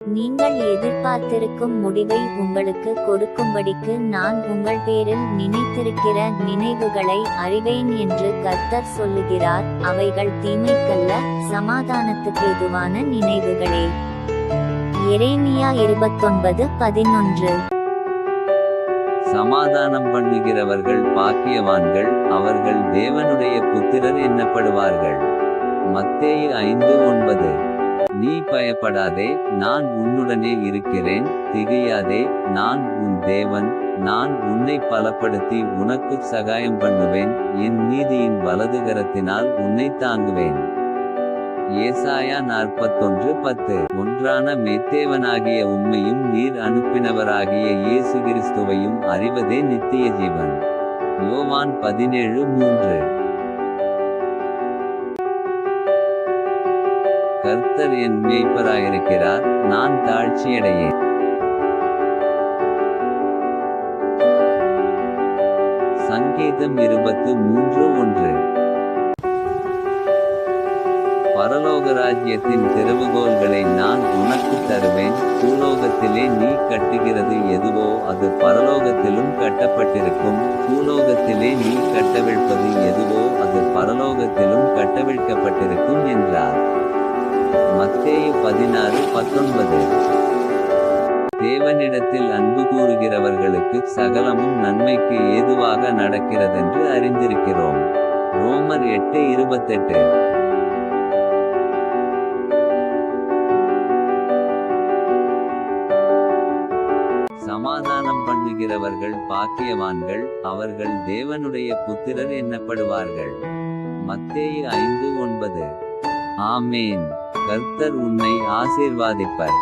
நீங்கள் எதிர்பார்த்திருக்கும் முடிவை உங்களுக்கு கொடுக்கும்படிக்கு நான் உங்கள் பேரில் நினைத்திருக்கிற நினைவுகளை அறிவேன் என்று கர்த்தர் சொல்லுகிறார். அவைகள் தீமைக்கல்ல, சமாதானத்துக்கு ஏதுவான நினைவுகளே. எரேமியா 29:11. சமாதானம் பண்ணுகிறவர்கள் பாக்கியவான்கள், அவர்கள் தேவனுடைய புத்திரர் என்னப்படுவார்கள். மத்தேயு 5:9. நீ பயப்படாதே, நான் உன்னுடனே இருக்கிறேன். திகையாதே, நான் உன் தேவன். நான் உன்னை பலப்படுத்தி உனக்குச் சகாயம் பண்ணுவேன். என் நீதியின் வலதுகரத்தினால் உன்னை தாங்குவேன். ஏசாயா 41:10. ஒன்றான மெத்தேவனாகிய உம்மையும் நீர் அனுப்பினவராகிய இயேசு கிறிஸ்துவையும் அறிவதே நித்திய ஜீவன். யோவான் 17:3. கர்த்தர் என் மேய்ப்பராயிருக்கிறார், நான் தாழ்ச்சியடையேன். சங்கீதம் 23:1. பரலோக ராஜ்யத்தின் திறவுகோல்களை நான் உனக்கு தருவேன். பூலோகத்திலே நீ கட்டுகிறது எதுவோ அது பரலோகத்திலும் கட்டப்பட்டிருக்கும். பூலோகத்திலே நீ கட்டவிழ்ப்பது எதுவோ அது பரலோகத்திலும் கட்டவிழ்க்கப்பட்டிருக்கும் என்றார். மத்தேயு 16:19. தேவனிடத்தில் அன்பு கூறுகிறவர்களுக்கு சகலமும் நன்மைக்கு ஏதுவாக நடக்கிறதென்று அறிந்திருக்கிறோம். ரோமர் 8:28. சமாதானம் பண்ணுகிறவர்கள் பாக்கியவான்கள், அவர்கள் தேவனுடைய புத்திரர் என்னப்படுவார்கள். மத்தேயு 5:9. ஆமேன். கர்த்தர் உன்னை ஆசீர்வாதிப்பர்.